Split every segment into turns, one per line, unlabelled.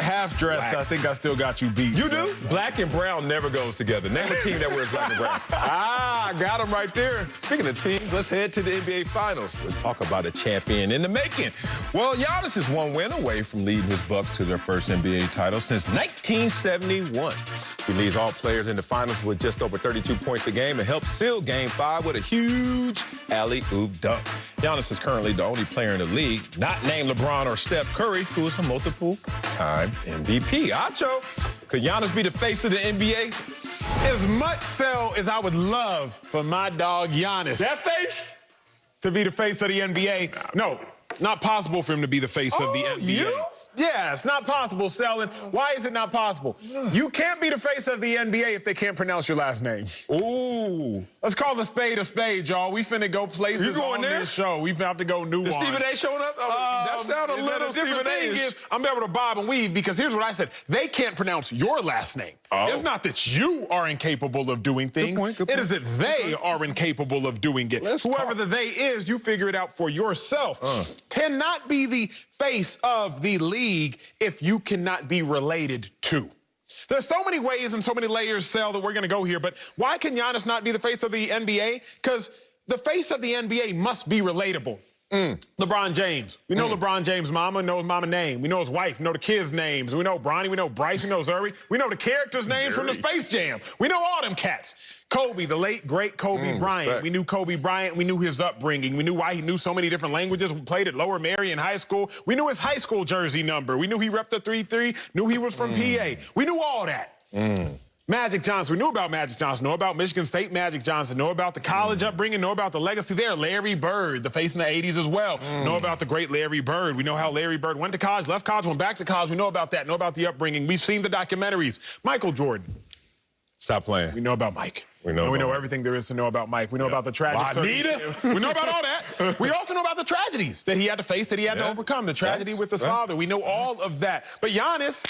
half dressed, I think I still got you beat.
You do? Black and brown never goes together. Name a team that wears black and brown. Got him right there. Speaking of teams, let's head to the NBA Finals. Let's talk about a champion in the making. Well, Giannis is one win away from leading his Bucks to their first NBA title since 1971. He leads all players in the finals with just over 32 points a game and helped seal Game 5 with a huge alley-oop dunk. Giannis is currently the only player in the league not named LeBron or Steph Curry who is a multiple-time MVP. Acho, could Giannis be the face of the NBA?
As much so as I would love for my dog Giannis.
That face?
To be the face of the NBA. No, not possible for him to be the face of the NBA.
You?
Yeah, it's not possible, Selin. Why is it not possible? You can't be the face of the NBA if they can't pronounce your last name.
Ooh.
Let's call a spade, y'all. We finna go places on this show. We have to go nuance.
Is Stephen A showing up? That sounded a little
Stephen A. is, I'm able to bob and weave because here's what I said. They can't pronounce your last name. Oh. It's not that you are incapable of doing things. Good point. It is that they are incapable of doing it. Whoever the they is, you figure it out for yourself. Cannot be the face of the league if you cannot be related to. There's so many ways and so many layers, Sel, that we're going to go here, but why can Giannis not be the face of the NBA? Because the face of the NBA must be relatable. LeBron James. We know LeBron James' mama, know his mama's name. We know his wife, know the kids' names. We know Bronny, we know Bryce, we know Zuri. We know the characters' names from the Space Jam. We know all them cats. Kobe, the late, great Kobe Bryant. Respect. We knew Kobe Bryant. We knew his upbringing. We knew why he knew so many different languages. We played at Lower Merion High School. We knew his high school jersey number. We knew he repped the 3-3. Knew he was from PA. We knew all that. Magic Johnson. We knew about Magic Johnson. Know about Michigan State Magic Johnson. Know about the college upbringing. Know about the legacy there. Larry Bird, the face in the 80s as well. Know about the great Larry Bird. We know how Larry Bird went to college, left college, went back to college. We know about that. Know about the upbringing. We've seen the documentaries. Michael Jordan.
Stop playing.
We know about Mike.
We know
everything there is to know about Mike. We know about the tragic We know about all that. We also know about the tragedies that he had to face, that he had to overcome. The tragedy with his father. We know all of that. But Giannis,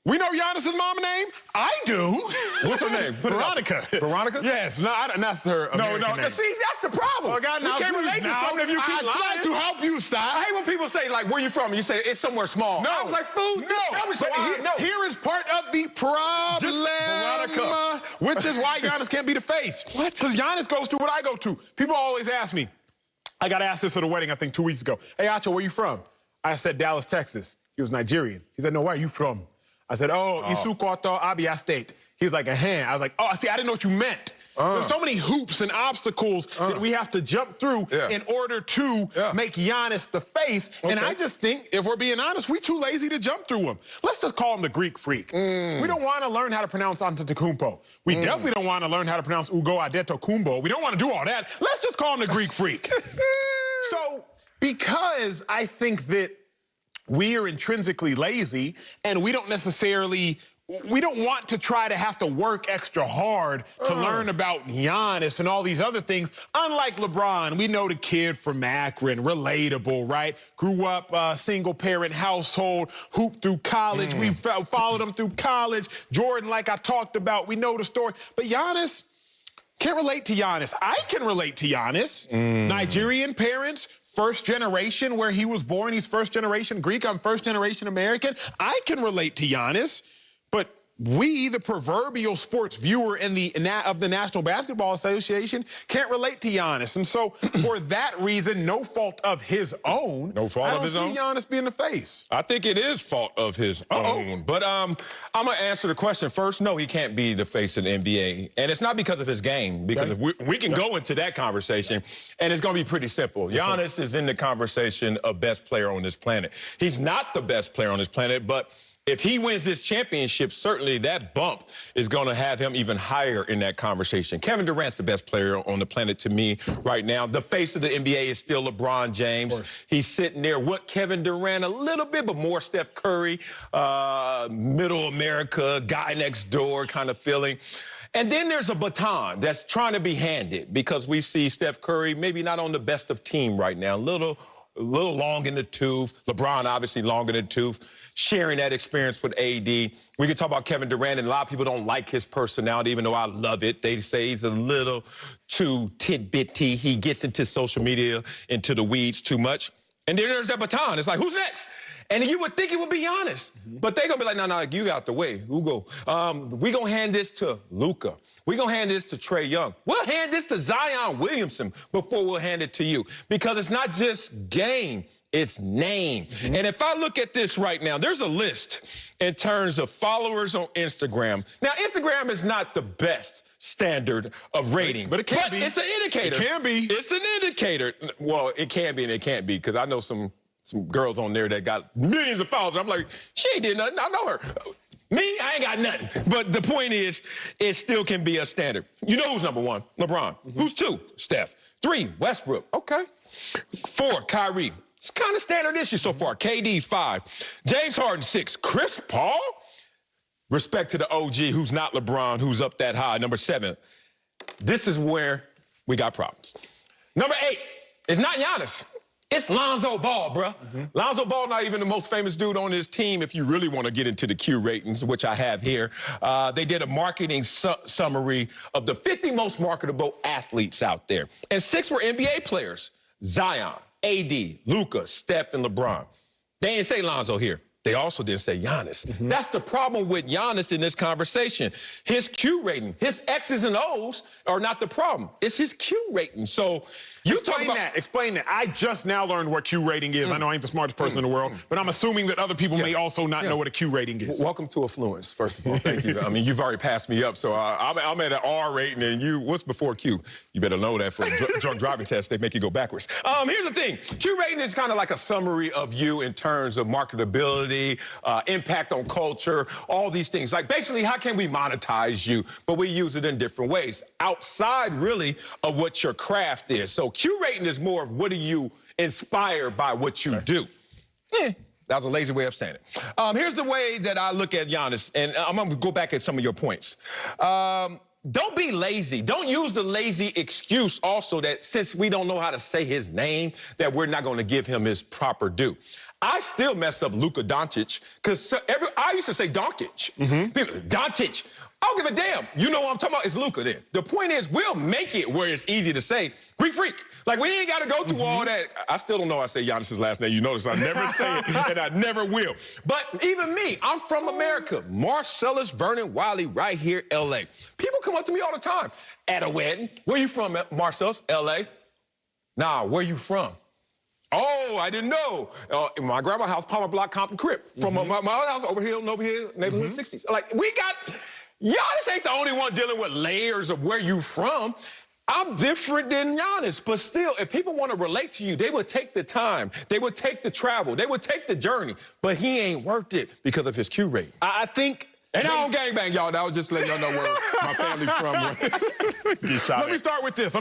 we know Giannis's mama name? I do.
What's her name?
Veronica.
Veronica?
Yes. No, that's her American name.
See, that's the problem.
You
can't relate to something if you keep lying.
I try to help you, stop.
I hate when people say, like, where you from? You say, it's somewhere small.
No.
I was like, food, tell me something.
Here is part of the problem,
Veronica.
Which is why Giannis can't be the face. What? Because Giannis goes to what I go to. People always ask me. I got asked this at a wedding, I think, 2 weeks ago. Hey, Acho, where you from? I said, Dallas, Texas. He was Nigerian. He said, no, where are you from? I said, Isukoto, Abia State. He was like, I was like, oh, see, I didn't know what you meant. There's so many hoops and obstacles that we have to jump through in order to make Giannis the face. And I just think, if we're being honest, we're too lazy to jump through him. Let's just call him the Greek freak. We don't want to learn how to pronounce Antetokounmpo. We definitely don't want to learn how to pronounce Ugo Adetokounmpo. We don't want to do all that. Let's just call him the Greek freak. So, because I think that we are intrinsically lazy and we don't want to try to have to work extra hard to learn about Giannis and all these other things. Unlike LeBron, we know the kid from Akron, relatable, right? Grew up single-parent household, hooped through college. We followed him through college. Jordan, like I talked about, we know the story. But Giannis, can't relate to Giannis. I can relate to Giannis. Nigerian parents, first generation where he was born. He's first generation Greek. I'm first generation American. I can relate to Giannis. But we, the proverbial sports viewer of the National Basketball Association, can't relate to Giannis. And so, for that reason, no fault of his own,
I don't see
Giannis being the face.
I think it is fault of his own. But I'm going to answer the question first. No, he can't be the face of the NBA. And it's not because of his game, because we can go into that conversation, and it's going to be pretty simple. Giannis is in the conversation of best player on this planet. He's not the best player on this planet, but if he wins this championship, certainly that bump is going to have him even higher in that conversation. Kevin Durant's the best player on the planet to me right now. The face of the NBA is still LeBron James. He's sitting there with Kevin Durant a little bit, but more Steph Curry, middle America, guy next door kind of feeling. And then there's a baton that's trying to be handed because we see Steph Curry maybe not on the best of team right now, a little long in the tooth. LeBron, obviously, long in the tooth. Sharing that experience with AD. We can talk about Kevin Durant, and a lot of people don't like his personality, even though I love it. They say he's a little too tidbitty. He gets into social media, into the weeds too much. And then there's that baton. It's like, who's next? And you would think it would be Giannis. But they're going to be like, no, you out the way. Who go? We're going to hand this to Luka. We're going to hand this to Trae Young. We'll hand this to Zion Williamson before we'll hand it to you. Because it's not just game, it's name. And if I look at this right now, there's a list in terms of followers on Instagram. Now, Instagram is not the best standard of rating.
But it can be.
It's an indicator.
It can be.
It's an indicator. Well, it can be and it can't be, because I know some girls on there that got millions of followers. I'm like, she ain't did nothing. I know her. Me, I ain't got nothing. But the point is, it still can be a standard. You know who's number one? LeBron. Who's two? Steph. 3, Westbrook. Okay. 4, Kyrie. It's kind of standard issue so far. KD, 5. James Harden, 6. Chris Paul? Respect to the OG, who's not LeBron, who's up that high. Number 7. This is where we got problems. Number 8 is not Giannis. It's Lonzo Ball, bruh. Lonzo Ball, not even the most famous dude on his team, if you really want to get into the Q ratings, which I have here. They did a marketing summary of the 50 most marketable athletes out there. And 6 were NBA players. Zion, AD, Luka, Steph, and LeBron. They didn't say Lonzo here. They also didn't say Giannis. That's the problem with Giannis in this conversation. His Q rating, his X's and O's are not the problem. It's his Q rating. So you talk about
Explain that. I just now learned what Q rating is. I know I ain't the smartest person in the world, but I'm assuming that other people may also not know what a Q rating is.
Welcome to affluence, first of all. Thank you. I mean, you've already passed me up, so I'm at an R rating, and you, what's before Q? You better know that for a drunk driving test, they make you go backwards. Here's the thing. Q rating is kind of like a summary of you in terms of marketability, impact on culture, all these things. Like, basically, how can we monetize you? But we use it in different ways, outside, really, of what your craft is. So Q rating is more of what are you inspired by what you do. That was a lazy way of saying it. Here's the way that I look at Giannis, and I'm going to go back at some of your points. Don't be lazy. Don't use the lazy excuse also that since we don't know how to say his name, that we're not going to give him his proper due. I still mess up Luka Doncic, because I used to say Doncic. People, Doncic. I don't give a damn. You know what I'm talking about? It's Luka then. The point is, we'll make it where it's easy to say Greek Freak. Like, we ain't got to go through all that. I still don't know how to say Giannis's last name. You notice I never say it, and I never will. But even me, I'm from America. Marcellus Vernon Wiley, right here, L.A. People come up to me all the time at a wedding. Where you from, Marcellus? L.A.? Nah, where you from? Oh, I didn't know. In my grandma's house, Palmer Block, Compton Crib. From my other house, over here, neighborhood 60s. Like, we got... Giannis ain't the only one dealing with layers of where you from. I'm different than Giannis, but still, if people want to relate to you, they would take the time. They would take the travel. They would take the journey. But he ain't worth it because of his Q rate.
I think...
And I don't gangbang, y'all. I was just letting y'all know where my family from.
Let me start with this.